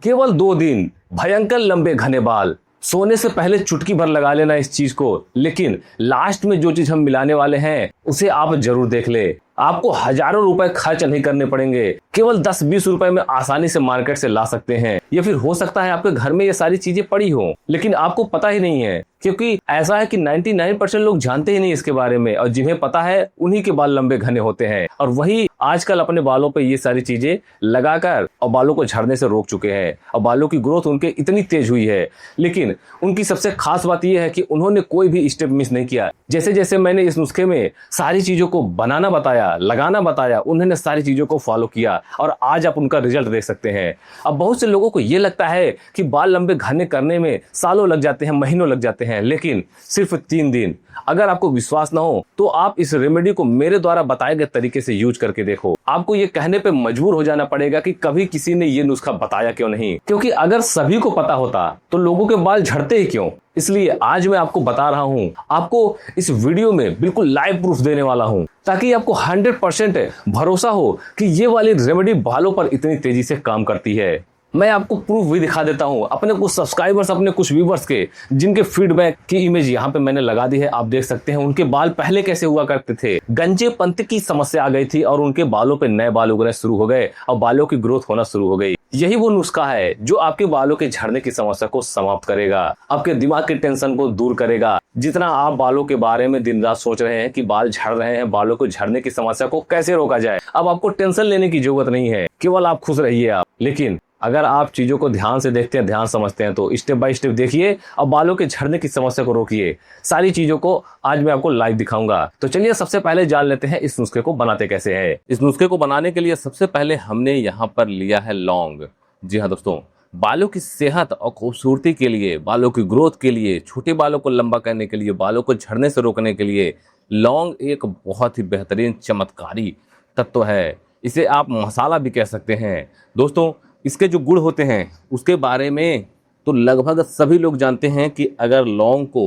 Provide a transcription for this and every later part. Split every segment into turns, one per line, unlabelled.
केवल 2 दिन, भयंकर लंबे घने बाल। सोने से पहले चुटकी भर लगा लेना इस चीज को, लेकिन लास्ट में जो चीज हम मिलाने वाले हैं उसे आप जरूर देख ले। आपको हजारों रुपए खर्च नहीं करने पड़ेंगे, केवल 10-20 रुपए में आसानी से मार्केट से ला सकते हैं। या फिर हो सकता है आपके घर में ये सारी चीजें पड़ी हो, लेकिन आपको पता ही नहीं है, क्योंकि ऐसा है कि 99% लोग जानते ही नहीं इसके बारे में, और जिन्हें पता है उन्हीं के बाल लंबे घने होते हैं। और वही आजकल अपने बालों पे ये सारी चीजें लगाकर और बालों को झड़ने से रोक चुके हैं, और बालों की ग्रोथ उनके इतनी तेज हुई है। लेकिन उनकी सबसे खास बात यह है कि उन्होंने कोई भी स्टेप मिस नहीं किया। जैसे जैसे मैंने इस नुस्खे में सारी चीजों को बनाना बताया, लगाना बताया, उन्होंने सारी चीजों को फॉलो किया, और आज आप उनका रिजल्ट देख सकते हैं। अब बहुत से लोगों को यह लगता है कि बाल लंबे घने करने में सालों लग जाते हैं, महीनों लग जाते हैं, लेकिन सिर्फ 3 दिन। अगर आपको विश्वास ना हो तो आप इस रेमेडी को मेरे द्वारा बताए गए तरीके से यूज करके देखो। आपको ये कहने पे मजबूर हो जाना पड़ेगा कि कभी किसी ने ये नुस्खा बताया क्यों नहीं, क्योंकि अगर सभी को पता होता तो लोगों के बाल झड़ते ही क्यों। इसलिए आज मैं आपको बता रहा हूं, आपको इस वीडियो में बिल्कुल लाइव प्रूफ देने वाला हूं, ताकि आपको 100% भरोसा हो कि ये वाली रेमेडी बालों पर इतनी तेजी से काम करती है। मैं आपको प्रूफ भी दिखा देता हूं, अपने कुछ सब्सक्राइबर्स, अपने कुछ व्यूवर्स के, जिनके फीडबैक की इमेज यहाँ पे मैंने लगा दी है। आप देख सकते हैं उनके बाल पहले कैसे हुआ करते थे। गंजेपंत की समस्या आ गई थी और उनके बालों पे नए बाल उगने शुरू हो गए और बालों की ग्रोथ होना शुरू हो गई। यही वो नुस्खा है जो आपके बालों के झड़ने की समस्या को समाप्त करेगा, आपके दिमाग के टेंशन को दूर करेगा। जितना आप बालों के बारे में दिन रात सोच रहे हैं कि बाल झड़ रहे हैं, बालों को झड़ने की समस्या को कैसे रोका जाए, अब आपको टेंशन लेने की जरूरत नहीं है, केवल आप खुश रहिए आप। लेकिन अगर आप चीजों को ध्यान से देखते हैं, ध्यान समझते हैं, तो स्टेप बाय स्टेप देखिए और बालों के झड़ने की समस्या को रोकिए। सारी चीजों को आज मैं आपको लाइव दिखाऊंगा। तो चलिए सबसे पहले जान लेते हैं इस नुस्खे को बनाते कैसे है। इस नुस्खे को बनाने के लिए सबसे पहले हमने यहाँ पर लिया है लौंग। जी हाँ दोस्तों, बालों की सेहत और खूबसूरती के लिए, बालों की ग्रोथ के लिए, छोटे बालों को लंबा करने के लिए, बालों को झड़ने से रोकने के लिए लौंग एक बहुत ही बेहतरीन चमत्कारी तत्व है। इसे आप मसाला भी कह सकते हैं। दोस्तों, इसके जो गुण होते हैं उसके बारे में तो लगभग सभी लोग जानते हैं कि अगर लौंग को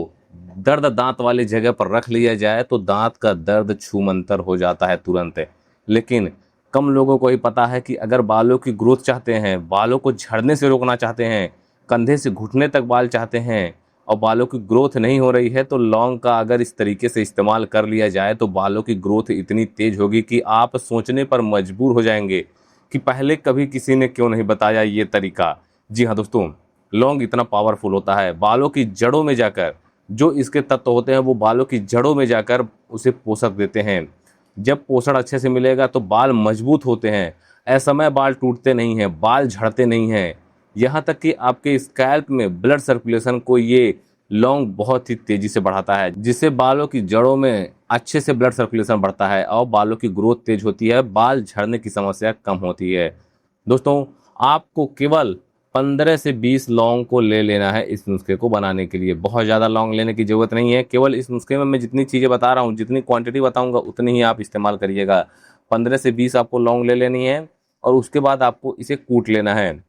दर्द दांत वाली जगह पर रख लिया जाए तो दांत का दर्द छूमंतर हो जाता है तुरंत। लेकिन कम लोगों को ही पता है कि अगर बालों की ग्रोथ चाहते हैं, बालों को झड़ने से रोकना चाहते हैं, कंधे से घुटने तक बाल चाहते हैं और बालों की ग्रोथ नहीं हो रही है, तो लौंग का अगर इस तरीके से इस्तेमाल कर लिया जाए तो बालों की ग्रोथ इतनी तेज होगी कि आप सोचने पर मजबूर हो जाएंगे कि पहले कभी किसी ने क्यों नहीं बताया ये तरीका। जी हाँ दोस्तों, लौंग इतना पावरफुल होता है, बालों की जड़ों में जाकर जो इसके तत्व होते हैं वो बालों की जड़ों में जाकर उसे पोषक देते हैं। जब पोषण अच्छे से मिलेगा तो बाल मजबूत होते हैं, असमय बाल टूटते नहीं हैं, बाल झड़ते नहीं हैं। यहाँ तक कि आपके स्कैल्प में ब्लड सर्कुलेशन को ये लौंग बहुत ही तेजी से बढ़ाता है, जिससे बालों की जड़ों में अच्छे से ब्लड सर्कुलेशन बढ़ता है और बालों की ग्रोथ तेज होती है, बाल झड़ने की समस्या कम होती है। दोस्तों, आपको केवल 15 से 20 लौंग को ले लेना है इस नुस्खे को बनाने के लिए। बहुत ज़्यादा लौंग लेने की ज़रूरत नहीं है। केवल इस नुस्खे में मैं जितनी चीज़ें बता रहा हूँ, जितनी क्वांटिटी बताऊँगा उतनी ही आप इस्तेमाल करिएगा। 15 से 20 आपको लौंग ले लेनी है और उसके बाद आपको इसे कूट लेना है।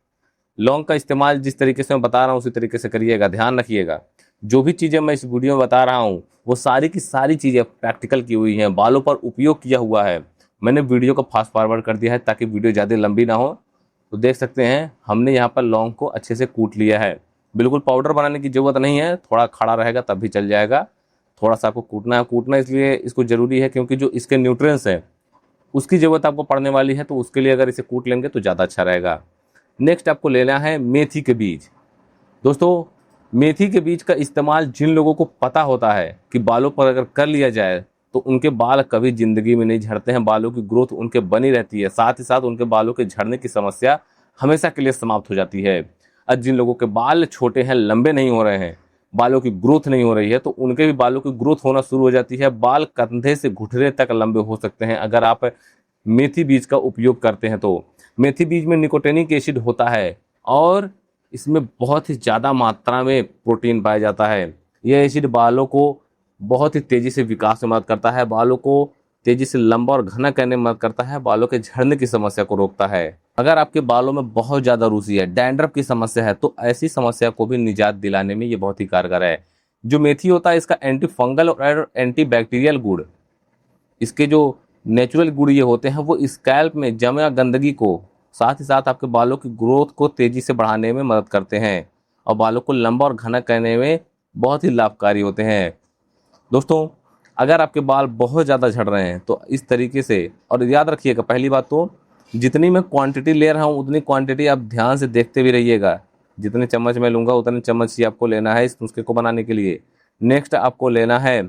लौंग का इस्तेमाल जिस तरीके से मैं बता रहा हूँ उसी तरीके से करिएगा। ध्यान रखिएगा, जो भी चीज़ें मैं इस वीडियो में बता रहा हूँ वो सारी की सारी चीज़ें प्रैक्टिकल की हुई हैं, बालों पर उपयोग किया हुआ है। मैंने वीडियो को फास्ट फॉरवर्ड कर दिया है ताकि वीडियो ज़्यादा लंबी ना हो। तो देख सकते हैं हमने यहाँ पर लौंग को अच्छे से कूट लिया है। बिल्कुल पाउडर बनाने की ज़रूरत नहीं है, थोड़ा खड़ा रहेगा तब भी चल जाएगा। थोड़ा सा आपको कूटना है। कूटना इसलिए इसको ज़रूरी है क्योंकि जो इसके न्यूट्रिएंट्स हैं उसकी ज़रूरत आपको पड़ने वाली है, तो उसके लिए अगर इसे कूट लेंगे तो ज़्यादा अच्छा रहेगा। नेक्स्ट आपको लेना है मेथी के बीज। दोस्तों, मेथी के बीज का इस्तेमाल जिन लोगों को पता होता है कि बालों पर अगर कर लिया जाए तो उनके बाल कभी ज़िंदगी में नहीं झड़ते हैं, बालों की ग्रोथ उनके बनी रहती है, साथ ही साथ उनके बालों के झड़ने की समस्या हमेशा के लिए समाप्त हो जाती है। और जिन लोगों के बाल छोटे हैं, लंबे नहीं हो रहे हैं, बालों की ग्रोथ नहीं हो रही है, तो उनके भी बालों की ग्रोथ होना शुरू हो जाती है। बाल कंधे से घुटने तक लंबे हो सकते हैं अगर आप मेथी बीज का उपयोग करते हैं तो। मेथी बीज में निकोटिनिक एसिड होता है और इसमें बहुत ही ज़्यादा मात्रा में प्रोटीन पाया जाता है। यह एसिड बालों को बहुत ही तेज़ी से विकास में मदद करता है, बालों को तेज़ी से लंबा और घना करने में मदद करता है, बालों के झड़ने की समस्या को रोकता है। अगर आपके बालों में बहुत ज़्यादा रूसी है, डैंड्रफ की समस्या है, तो ऐसी समस्या को भी निजात दिलाने में ये बहुत ही कारगर है। जो मेथी होता है इसका एंटी फंगल और एंटी बैक्टीरियल गुण, इसके जो नेचुरल गुण ये होते हैं वो स्कैल्प में जमा गंदगी को साथ ही साथ आपके बालों की ग्रोथ को तेजी से बढ़ाने में मदद करते हैं और बालों को लंबा और घना करने में बहुत ही लाभकारी होते हैं। दोस्तों, अगर आपके बाल बहुत ज़्यादा झड़ रहे हैं तो इस तरीके से, और याद रखिएगा पहली बात तो जितनी मैं क्वांटिटी ले रहा हूँ उतनी क्वांटिटी आप ध्यान से देखते भी रहिएगा। जितने चम्मच मैं लूँगा उतने चम्मच ही आपको लेना है इस नुस्खे को बनाने के लिए। नेक्स्ट आपको लेना है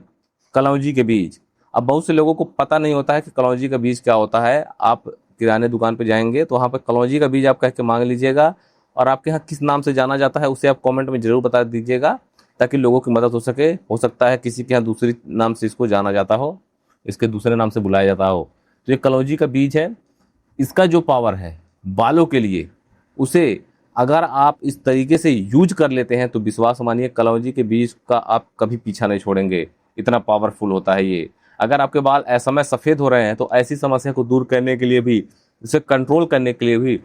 कलौंजी के बीज। अब बहुत से लोगों को पता नहीं होता है कि कलौंजी का बीज क्या होता है। आप किराने दुकान पे जाएंगे तो वहाँ पर कलौंजी का बीज आप कह के मांग लीजिएगा, और आपके यहाँ किस नाम से जाना जाता है उसे आप कमेंट में ज़रूर बता दीजिएगा ताकि लोगों की मदद हो सके। हो सकता है किसी के यहाँ दूसरी नाम से इसको जाना जाता हो, इसके दूसरे नाम से बुलाया जाता हो। तो ये कलौंजी का बीज है, इसका जो पावर है बालों के लिए, उसे अगर आप इस तरीके से यूज कर लेते हैं तो विश्वास मानिए कलौंजी के बीज का आप कभी पीछा नहीं छोड़ेंगे। इतना पावरफुल होता है ये। अगर आपके बाल असमय सफ़ेद हो रहे हैं तो ऐसी समस्या को दूर करने के लिए भी, इसे कंट्रोल करने के लिए भी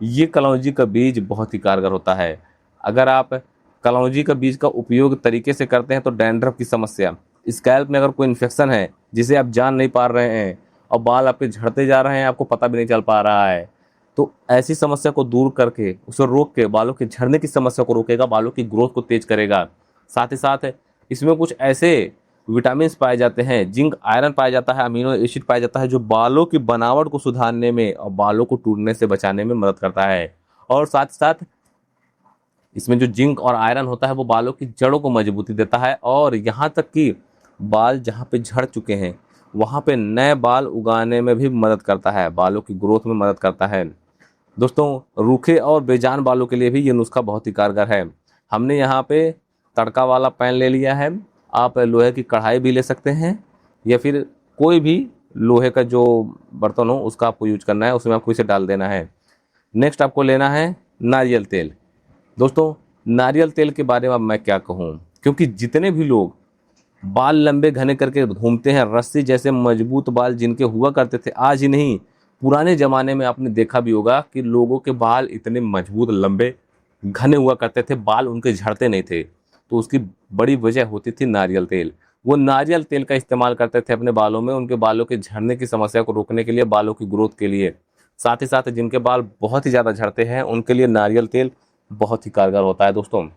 ये कलौंजी का बीज बहुत ही कारगर होता है। अगर आप कलौंजी का बीज का उपयोग तरीके से करते हैं तो डैंड्रफ की समस्या, स्कैल्प में अगर कोई इन्फेक्शन है जिसे आप जान नहीं पा रहे हैं और बाल आपके झड़ते जा रहे हैं, आपको पता भी नहीं चल पा रहा है, तो ऐसी समस्या को दूर करके उसे रोक के बालों के झड़ने की समस्या को रोकेगा, बालों की ग्रोथ को तेज करेगा। साथ ही साथ इसमें कुछ ऐसे विटामिन पाए जाते हैं, जिंक आयरन पाया जाता है, अमीनो एसिड पाया जाता है जो बालों की बनावट को सुधारने में और बालों को टूटने से बचाने में मदद करता है। और साथ ही साथ इसमें जो जिंक और आयरन होता है वो बालों की जड़ों को मजबूती देता है, और यहाँ तक कि बाल जहाँ पे झड़ चुके हैं वहाँ पे नए बाल उगाने में भी मदद करता है, बालों की ग्रोथ में मदद करता है। दोस्तों, रूखे और बेजान बालों के लिए भी ये नुस्खा बहुत ही कारगर है। हमने यहाँ पे तड़का वाला पैन ले लिया है, आप लोहे की कढ़ाई भी ले सकते हैं या फिर कोई भी लोहे का जो बर्तन हो उसका आपको यूज करना है, उसमें आपको इसे डाल देना है। नेक्स्ट आपको लेना है नारियल तेल। दोस्तों, नारियल तेल के बारे में अब मैं क्या कहूँ, क्योंकि जितने भी लोग बाल लंबे घने करके घूमते हैं, रस्सी जैसे मजबूत बाल जिनके हुआ करते थे, आज ही नहीं पुराने ज़माने में आपने देखा भी होगा कि लोगों के बाल इतने मजबूत लंबे घने हुआ करते थे, बाल उनके झड़ते नहीं थे। तो उसकी बड़ी वजह होती थी नारियल तेल। वो नारियल तेल का इस्तेमाल करते थे अपने बालों में, उनके बालों के झड़ने की समस्या को रोकने के लिए, बालों की ग्रोथ के लिए। साथ ही साथ जिनके बाल बहुत ही ज़्यादा झड़ते हैं उनके लिए नारियल तेल बहुत ही कारगर होता है। दोस्तों,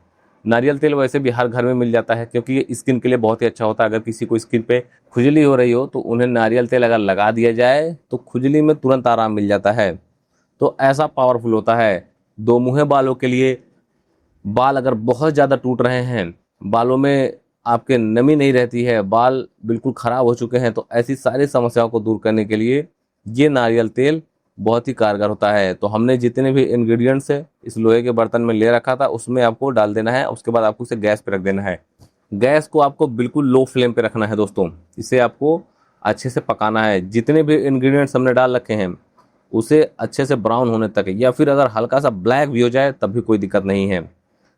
नारियल तेल वैसे भी हर घर में मिल जाता है क्योंकि ये स्किन के लिए बहुत ही अच्छा होता है। अगर किसी को स्किन पे खुजली हो रही हो तो उन्हें नारियल तेल अगर लगा दिया जाए तो खुजली में तुरंत आराम मिल जाता है। तो ऐसा पावरफुल होता है। दो मुँहे बालों के लिए, बाल अगर बहुत ज़्यादा टूट रहे हैं, बालों में आपके नमी नहीं रहती है, बाल बिल्कुल ख़राब हो चुके हैं, तो ऐसी सारी समस्याओं को दूर करने के लिए ये नारियल तेल बहुत ही कारगर होता है। तो हमने जितने भी इंग्रेडिएंट्स है इस लोहे के बर्तन में ले रखा था उसमें आपको डाल देना है। उसके बाद आपको इसे गैस पे रख देना है। गैस को आपको बिल्कुल लो फ्लेम पे रखना है दोस्तों। इसे आपको अच्छे से पकाना है। जितने भी इंग्रेडिएंट्स हमने डाल रखे हैं उसे अच्छे से ब्राउन होने तक, या फिर अगर हल्का सा ब्लैक भी हो जाए तब भी कोई दिक्कत नहीं है,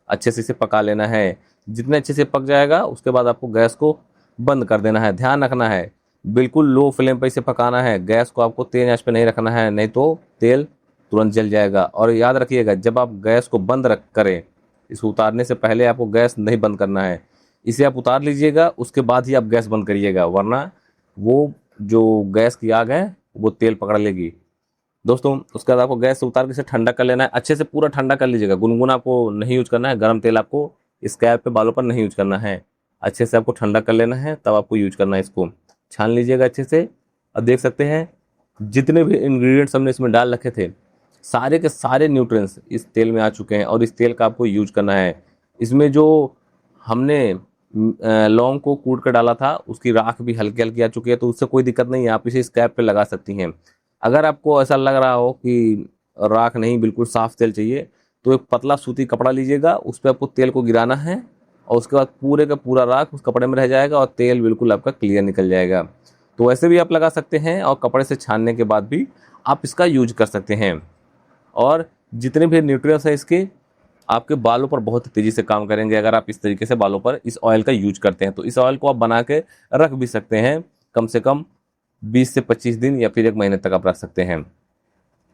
अच्छे से इसे पका लेना है। जितने अच्छे से पक जाएगा उसके बाद आपको गैस को बंद कर देना है। ध्यान रखना है बिल्कुल लो फ्लेम पे इसे पकाना है। गैस को आपको तेज आंच पे नहीं रखना है, नहीं तो तेल तुरंत जल जाएगा। और याद रखिएगा जब आप गैस को बंद रख करें, इसे उतारने से पहले आपको गैस नहीं बंद करना है। इसे आप उतार लीजिएगा उसके बाद ही आप गैस बंद करिएगा, वरना वो जो गैस की आग है वो तेल पकड़ लेगी। दोस्तों, उसके बाद आपको गैस से उतार के इसे ठंडा कर लेना है। अच्छे से पूरा ठंडा कर लीजिएगा। गुनगुना आपको नहीं यूज करना है, गर्म तेल आपको स्कैल्प पे बालों पर नहीं यूज करना है। अच्छे से आपको ठंडा कर लेना है तब आपको यूज करना है। इसको छान लीजिएगा अच्छे से। और देख सकते हैं जितने भी इंग्रेडिएंट्स हमने इसमें डाल रखे थे सारे के सारे न्यूट्रिएंट्स इस तेल में आ चुके हैं, और इस तेल का आपको यूज करना है। इसमें जो हमने लौंग को कूट कर डाला था उसकी राख भी हल्की हल्की आ चुकी है, तो उससे कोई दिक्कत नहीं है, आप इसे स्कैल्प पे लगा सकती हैं। अगर आपको ऐसा लग रहा हो कि राख नहीं, बिल्कुल साफ तेल चाहिए, तो एक पतला सूती कपड़ा लीजिएगा, उस पर आपको तेल को गिराना है और उसके बाद पूरे का पूरा राख उस कपड़े में रह जाएगा और तेल बिल्कुल आपका क्लियर निकल जाएगा। तो ऐसे भी आप लगा सकते हैं और कपड़े से छानने के बाद भी आप इसका यूज कर सकते हैं। और जितने भी न्यूट्रिएंट्स हैं इसके आपके बालों पर बहुत तेज़ी से काम करेंगे अगर आप इस तरीके से बालों पर इस ऑयल का यूज करते हैं। तो इस ऑयल को आप बना के रख भी सकते हैं, कम से कम 20 से 25 दिन या फिर 1 महीने तक आप रख सकते हैं।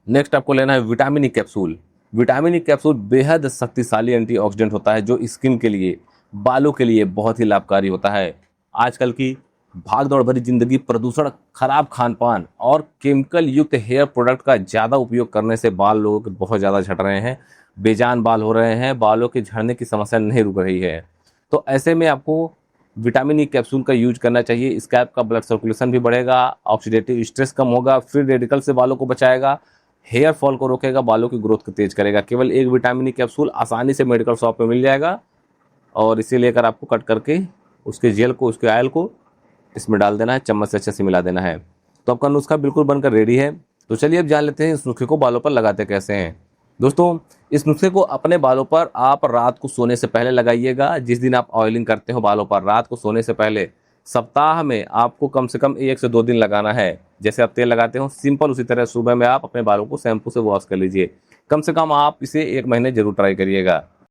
नेक्स्ट आपको लेना है vitamin E capsule. Vitamin E capsule बेहद शक्तिशाली एंटीऑक्सीडेंट होता है जो स्किन के लिए, बालों के लिए बहुत ही लाभकारी होता है। आजकल की भाग दौड़ भरी जिंदगी, प्रदूषण, खराब खान पान और केमिकल युक्त हेयर प्रोडक्ट का ज़्यादा उपयोग करने से बाल लोगों के बहुत ज़्यादा झड़ रहे हैं, बेजान बाल हो रहे हैं, बालों के झड़ने की समस्या नहीं रुक रही है। तो ऐसे में आपको विटामिन ई कैप्सूल का यूज करना चाहिए। स्कैल्प का ब्लड सर्कुलेशन भी बढ़ेगा, ऑक्सीडेटिव स्ट्रेस कम होगा, फ्री रेडिकल से बालों को बचाएगा, हेयर फॉल को रोकेगा, बालों की ग्रोथ को तेज करेगा। केवल एक विटामिन ई कैप्सूल आसानी से मेडिकल शॉप में मिल जाएगा और इसे लेकर आपको कट करके उसके जेल को, उसके ऑयल को इसमें डाल देना है, चम्मच से अच्छे से मिला देना है। तो आपका नुस्खा बिल्कुल बनकर रेडी है। तो चलिए अब जान लेते हैं इस नुस्खे को बालों पर लगाते कैसे हैं। दोस्तों, इस नुस्खे को अपने बालों पर आप रात को सोने से पहले लगाइएगा। जिस दिन आप ऑयलिंग करते हो बालों पर, रात को सोने से पहले सप्ताह में आपको कम से कम 1 से 2 दिन लगाना है। जैसे आप तेल लगाते हो सिंपल, उसी तरह सुबह में आप अपने बालों को शैम्पू से वॉश कर लीजिए। कम से कम आप इसे 1 महीने जरूर ट्राई करिएगा।